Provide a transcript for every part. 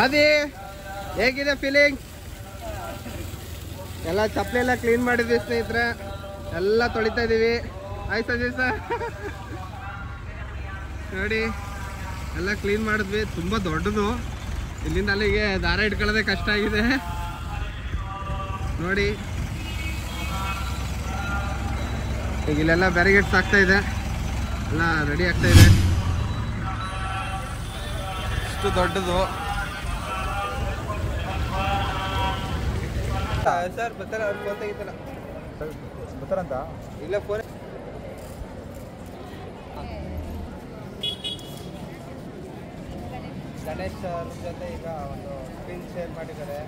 ಅದೇ ಹೇಗಿದೆ ಫೀಲಿಂಗ್? ಎಲ್ಲ ಚಪ್ಪಲಿ ಎಲ್ಲ ಕ್ಲೀನ್ ಮಾಡಿದ್ವಿ ಸ್ನೇಹಿತರೆ, ಎಲ್ಲ ತೊಳಿತಾ ಇದೀವಿ. ಆಯ್ತು ದಿವಸ ನೋಡಿ ಎಲ್ಲ ಕ್ಲೀನ್ ಮಾಡಿದ್ವಿ. ತುಂಬ ದೊಡ್ಡದು, ಇಲ್ಲಿಂದ ಅಲ್ಲಿಗೆ ದಾರ ಇಟ್ಕೊಳ್ಳೋದೇ ಕಷ್ಟ ಆಗಿದೆ ನೋಡಿ. ಈಗ ಇಲ್ಲೆಲ್ಲ ಬ್ಯಾರಿಗೇಡ್ಸ್ ಆಗ್ತಾ ಇದೆ, ಎಲ್ಲ ರೆಡಿ ಆಗ್ತಾ ಇದೆ. ಇಷ್ಟು ದೊಡ್ಡದು ಸರ್. ಬರ್ತಾರೆ ಅವ್ರು ಫೋನ್ ತೆಗಿತಾರ ಬರ್ತಾರಂತ ಇಲ್ಲ ಫೋನ್. ಗಣೇಶ್ ಅವ್ರ ಜೊತೆ ಈಗ ಒಂದು ಸ್ಕ್ರೀನ್ ಶೇರ್ ಮಾಡಿದ್ದಾರೆ,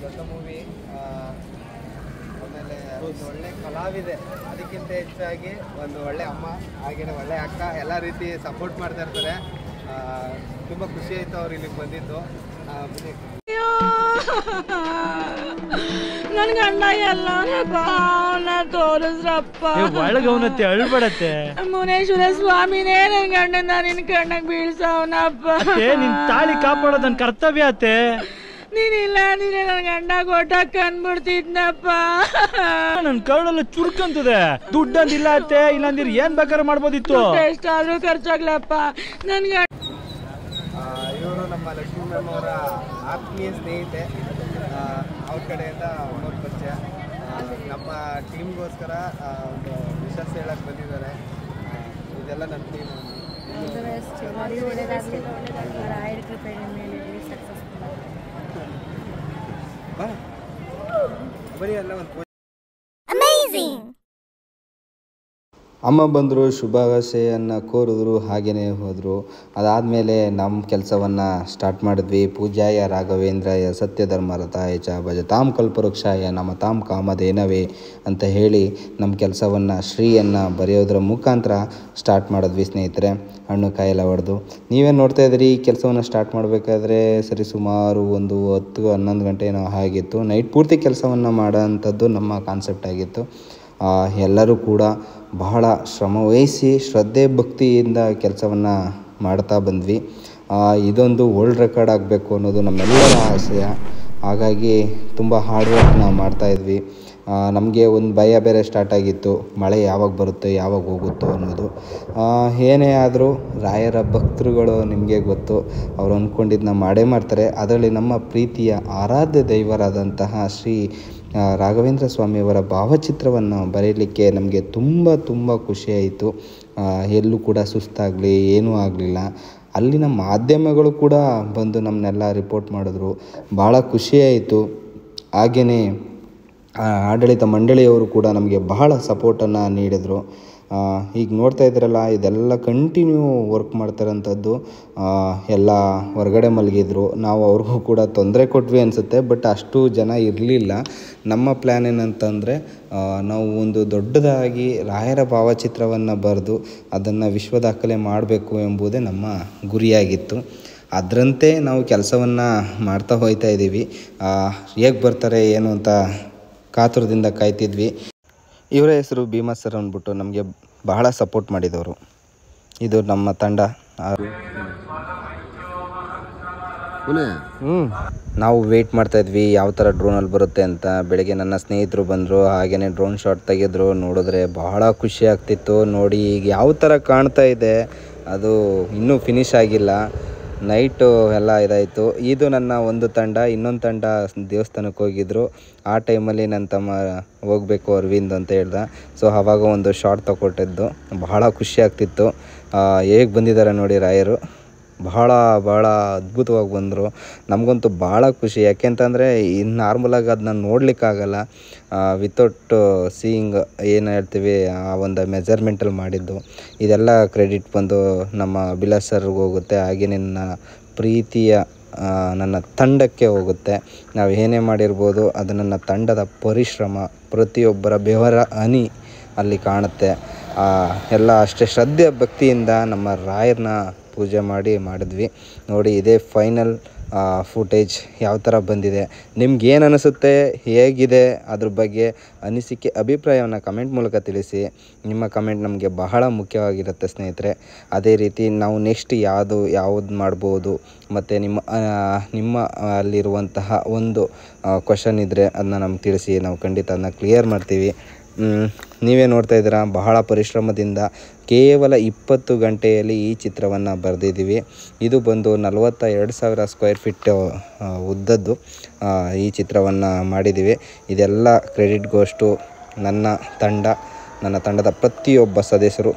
ದೊಡ್ಡ ಮೂವಿ. ಆಮೇಲೆ ಒಂದು ಒಳ್ಳೆ ಕಲಾವಿದೆ, ಅದಕ್ಕಿಂತ ಹೆಚ್ಚಾಗಿ ಒಂದು ಒಳ್ಳೆ ಅಮ್ಮ, ಹಾಗೇನೆ ಒಳ್ಳೆ ಅಕ್ಕ, ಎಲ್ಲ ರೀತಿ ಸಪೋರ್ಟ್ ಮಾಡ್ತಾ ಇರ್ತಾರೆ. ತುಂಬ ಖುಷಿ ಆಯಿತು ಅವ್ರು ಇಲ್ಲಿಗೆ ಬಂದಿದ್ದು. ನನ್ ಗಂಡ ಎಲ್ಲ ತೋರಿಸ್ರಪ್ಪ, ಒಳಗವನತ್ತೆ ಅಳ್ಬಡತ್ತೆ. ಮುನೇಶ್ವರ ಸ್ವಾಮಿನೇ ನನ್ ಗಂಡನ ನಿನ್ ಕಣ್ಣಗ್ ಬೀಳ್ಸವನಪ್ಪ. ನಿನ್ ತಾಳಿ ಕಾಪಾಡೋದ್ ನನ್ ಕರ್ತವ್ಯ ಅತ್ತೆ. ನೀನಿಲ್ಲ ನೀನೆ ನನ್ ಗಂಡ ಕೊಟ್ಟಾಗ ಕಂಡ್ಬಿಡ್ತಿದ್ನಪ್ಪ. ನನ್ ಕರಳೆಲ್ಲ ಚುರುಕಂತದೆ. ದುಡ್ಡಂದಿಲ್ಲ ಅತ್ತೆ, ಇಲ್ಲಾಂದಿರ್ ಏನ್ ಬೇಕಾದ್ರೆ ಮಾಡ್ಬೋದಿತ್ತು. ಎಷ್ಟಾದ್ರೂ ಖರ್ಚಾಗ್ಲಪ್ಪ ನನ್ ಗಂಡ. ಇವರು ನಮ್ಮ ಲಕ್ಷ್ಮೀ ಮ್ಯಾಮ್ ಅವರ ಆತ್ಮೀಯ ಸ್ನೇಹಿತೆ, ಅವ್ರ ಕಡೆಯಿಂದ ಅವ್ರ ಪರಿಚಯ. ನಮ್ಮ ಟೀಮ್ಗೋಸ್ಕರ ಒಂದು ವಿಶ್ವಾಸ ಹೇಳಕ್ಕೆ ಬಂದಿದ್ದಾರೆ. ಇದೆಲ್ಲ ನಮ್ಮ ಟೀಮ್. ಬರೀ ಎಲ್ಲ ಒಂದು ಅಮ್ಮ ಬಂದರು, ಶುಭಾಶಯನ್ನು ಕೋರಿದ್ರು, ಹಾಗೆಯೇ ಹೋದರು. ಅದಾದಮೇಲೆ ನಮ್ಮ ಕೆಲಸವನ್ನು ಸ್ಟಾರ್ಟ್ ಮಾಡಿದ್ವಿ. ಪೂಜಾಯ ರಾಘವೇಂದ್ರಾಯ ಸತ್ಯಧರ್ಮರತಾಯ ಚ ಭಜತಾಂ ಕಲ್ಪವೃಕ್ಷಾಯ ನಮತಾಂ ಕಾಮಧೇನವೇ ಅಂತ ಹೇಳಿ ನಮ್ಮ ಕೆಲಸವನ್ನು ಶ್ರೀಯನ್ನು ಬರೆಯೋದ್ರ ಮುಖಾಂತರ ಸ್ಟಾರ್ಟ್ ಮಾಡಿದ್ವಿ ಸ್ನೇಹಿತರೆ. ಹಣ್ಣು ಕಾಯೆಲ್ಲ ಹೊಡೆದು ನೀವೇ ನೋಡ್ತಾ ಇದ್ದೀರಿ. ಈ ಕೆಲಸವನ್ನು ಸ್ಟಾರ್ಟ್ ಮಾಡಬೇಕಾದ್ರೆ ಸರಿ ಸುಮಾರು ಒಂದು 10-11 ಗಂಟೆ ಏನೋ ಆಗಿತ್ತು. ನೈಟ್ ಪೂರ್ತಿ ಕೆಲಸವನ್ನು ಮಾಡೋ ಅಂಥದ್ದು ನಮ್ಮ ಕಾನ್ಸೆಪ್ಟ್ ಆಗಿತ್ತು. ಎಲ್ಲರೂ ಕೂಡ ಬಹಳ ಶ್ರಮವಹಿಸಿ ಶ್ರದ್ಧೆ ಭಕ್ತಿಯಿಂದ ಕೆಲಸವನ್ನು ಮಾಡ್ತಾ ಬಂದ್ವಿ. ಇದೊಂದು ವರ್ಲ್ಡ್ ರೆಕಾರ್ಡ್ ಆಗಬೇಕು ಅನ್ನೋದು ನಮ್ಮೆಲ್ಲರ ಆಸೆ. ಹಾಗಾಗಿ ತುಂಬ ಹಾರ್ಡ್ ವರ್ಕ್ ನಾವು ಮಾಡ್ತಾಯಿದ್ವಿ. ನಮಗೆ ಒಂದು ಭಯ ಬೇರೆ ಸ್ಟಾರ್ಟ್ ಆಗಿತ್ತು, ಮಳೆ ಯಾವಾಗ ಬರುತ್ತೆ ಯಾವಾಗ ಹೋಗುತ್ತೋ ಅನ್ನೋದು. ಏನೇ ಆದರೂ ರಾಯರ ಭಕ್ತರುಗಳು ನಿಮಗೆ ಗೊತ್ತು, ಅವರು ಅಂದ್ಕೊಂಡಿದ್ದನ್ನ ಮಾಡೇ ಮಾಡ್ತಾರೆ. ಅದರಲ್ಲಿ ನಮ್ಮ ಪ್ರೀತಿಯ ಆರಾಧ್ಯ ದೈವರಾದಂತಹ ಶ್ರೀ ರಾಘವೇಂದ್ರ ಸ್ವಾಮಿಯವರ ಭಾವಚಿತ್ರವನ್ನು ಬರೆಯಲಿಕ್ಕೆ ನಮಗೆ ತುಂಬ ಖುಷಿಯಾಯಿತು. ಎಲ್ಲೂ ಕೂಡ ಸುಸ್ತಾಗಲಿ ಏನೂ ಆಗಲಿಲ್ಲ. ಅಲ್ಲಿನ ಮಾಧ್ಯಮಗಳು ಕೂಡ ಬಂದು ನಮ್ಮನ್ನೆಲ್ಲ ರಿಪೋರ್ಟ್ ಮಾಡಿದ್ರು, ಭಾಳ ಖುಷಿಯಾಯಿತು. ಹಾಗೆಯೇ ಆಡಳಿತ ಮಂಡಳಿಯವರು ಕೂಡ ನಮಗೆ ಬಹಳ ಸಪೋರ್ಟನ್ನು ನೀಡಿದರು. ಈಗ ನೋಡ್ತಾ ಇದ್ದೀರಲ್ಲ, ಇದೆಲ್ಲ ಕಂಟಿನ್ಯೂ ವರ್ಕ್ ಮಾಡ್ತಾರಂಥದ್ದು. ಎಲ್ಲ ಹೊರಗಡೆ ಮಲಗಿದ್ರು, ನಾವು ಅವ್ರಿಗೂ ಕೂಡ ತೊಂದರೆ ಕೊಟ್ವಿ ಅನಿಸುತ್ತೆ. ಬಟ್ ಅಷ್ಟು ಜನ ಇರಲಿಲ್ಲ. ನಮ್ಮ ಪ್ಲ್ಯಾನ್ ಏನಂತಂದರೆ, ನಾವು ಒಂದು ದೊಡ್ಡದಾಗಿ ರಾಯರ ಭಾವಚಿತ್ರವನ್ನು ಬರೆದು ಅದನ್ನು ವಿಶ್ವ ದಾಖಲೆ ಮಾಡಬೇಕು ಎಂಬುದೇ ನಮ್ಮ ಗುರಿಯಾಗಿತ್ತು. ಅದರಂತೆ ನಾವು ಕೆಲಸವನ್ನು ಮಾಡ್ತಾ ಹೋಗ್ತಾ ಇದ್ದೀವಿ. ಹೇಗೆ ಬರ್ತಾರೆ ಏನು ಅಂತ ಕಾತುರದಿಂದ ಕಾಯ್ತಿದ್ವಿ. ಇವರ ಹೆಸರು ಭೀಮಾ ಸರ್ ಅಂದ್ಬಿಟ್ಟು ನಮಗೆ ಬಹಳ ಸಪೋರ್ಟ್ ಮಾಡಿದವರು. ಇದು ನಮ್ಮ ತಂಡ. ನಾವು ವೆಯ್ಟ್ ಮಾಡ್ತಾಯಿದ್ವಿ ಯಾವ ಥರ ಡ್ರೋನಲ್ಲಿ ಬರುತ್ತೆ ಅಂತ. ಬೆಳಗ್ಗೆ ನನ್ನ ಸ್ನೇಹಿತರು ಬಂದರು, ಹಾಗೆಯೇ ಡ್ರೋನ್ ಶಾಟ್ ತೆಗೆದ್ರು. ನೋಡಿದ್ರೆ ಬಹಳ ಖುಷಿ ಆಗ್ತಿತ್ತು. ನೋಡಿ ಈಗ ಯಾವ ಥರ ಕಾಣ್ತಾ ಇದೆ, ಅದು ಇನ್ನೂ ಫಿನಿಶ್ ಆಗಿಲ್ಲ. ನೈಟು ಎಲ್ಲ ಇದಾಯಿತು. ಇದು ನನ್ನ ಒಂದು ತಂಡ. ಇನ್ನೊಂದು ತಂಡ ದೇವಸ್ಥಾನಕ್ಕೆ ಹೋಗಿದ್ದರು. ಆ ಟೈಮಲ್ಲಿ ನನ್ನ ತಮ್ಮ ಹೋಗಬೇಕು ಅರವಿಂದ್ ಅಂತ ಹೇಳ್ದ. ಸೊ ಆವಾಗ ಒಂದು ಶಾರ್ಟ್ ತಗೊಟ್ಟಿದ್ದು ಬಹಳ ಖುಷಿ ಆಗ್ತಿತ್ತು. ಹೇಗೆ ಬಂದಿದ್ದಾರೆ ನೋಡಿ ರಾಯರು, ಬಹಳ ಅದ್ಭುತವಾಗಿ ಬಂದರು. ನಮಗಂತೂ ಭಾಳ ಖುಷಿ. ಯಾಕೆಂತಂದರೆ ಇನ್ನು ನಾರ್ಮಲಾಗಿ ಅದನ್ನ ನೋಡಲಿಕ್ಕಾಗಲ್ಲ. ವಿತೌಟ್ ಸೀಯಿಂಗ್ ಏನು ಹೇಳ್ತೀವಿ ಆ ಒಂದು ಮೆಜರ್ಮೆಂಟಲ್ಲಿ ಮಾಡಿದ್ದು. ಇದೆಲ್ಲ ಕ್ರೆಡಿಟ್ ಬಂದು ನಮ್ಮ ಅಭಿಲಾಷ್ ಸರ್ಗೆ ಹೋಗುತ್ತೆ. ಹಾಗೆ ನನ್ನ ಪ್ರೀತಿಯ ನನ್ನ ತಂಡಕ್ಕೆ ಹೋಗುತ್ತೆ. ನಾವು ಏನೇ ಮಾಡಿರ್ಬೋದು ಅದು ನನ್ನ ತಂಡದ ಪರಿಶ್ರಮ, ಪ್ರತಿಯೊಬ್ಬರ ಬೆವರ ಹನಿ ಅಲ್ಲಿ ಕಾಣುತ್ತೆ. ಎಲ್ಲ ಅಷ್ಟೇ ಶ್ರದ್ಧೆ ಭಕ್ತಿಯಿಂದ ನಮ್ಮ ರಾಯರನ್ನ ಪೂಜೆ ಮಾಡಿದ್ವಿ. ನೋಡಿ ಇದೇ ಫೈನಲ್ ಫುಟೇಜ್ ಯಾವ ಥರ ಬಂದಿದೆ, ನಿಮ್ಗೆ ಏನು ಅನಿಸುತ್ತೆ, ಹೇಗಿದೆ, ಅದ್ರ ಬಗ್ಗೆ ಅನಿಸಿಕೆ ಅಭಿಪ್ರಾಯವನ್ನು ಕಮೆಂಟ್ ಮೂಲಕ ತಿಳಿಸಿ. ನಿಮ್ಮ ಕಮೆಂಟ್ ನಮಗೆ ಬಹಳ ಮುಖ್ಯವಾಗಿರುತ್ತೆ ಸ್ನೇಹಿತರೆ. ಅದೇ ರೀತಿ ನಾವು ನೆಕ್ಸ್ಟ್ ಯಾವುದು ಮಾಡ್ಬೋದು ಮತ್ತು ನಿಮ್ಮ ಅಲ್ಲಿರುವಂತಹ ಒಂದು ಕ್ವಶನ್ ಇದ್ದರೆ ಅದನ್ನ ನಮ್ಗೆ ತಿಳಿಸಿ, ನಾವು ಖಂಡಿತ ಅದನ್ನ ಕ್ಲಿಯರ್ ಮಾಡ್ತೀವಿ. ನೀವೇ ನೋಡ್ತಾ ಇದ್ದೀರಾ, ಬಹಳ ಪರಿಶ್ರಮದಿಂದ ಕೇವಲ 20 ಗಂಟೆಯಲ್ಲಿ ಈ ಚಿತ್ರವನ್ನು ಬರೆದಿದ್ದೀವಿ. ಇದು ಬಂದು 42,000 ಸ್ಕ್ವೇರ್ ಫೀಟ್ ಉದ್ದದ್ದು ಈ ಚಿತ್ರವನ್ನು ಮಾಡಿದ್ದೀವಿ. ಇದೆಲ್ಲ ಕ್ರೆಡಿಟ್ ಗೋಸ್ಟು ನನ್ನ ತಂಡದ ಪ್ರತಿಯೊಬ್ಬ ಸದಸ್ಯರು.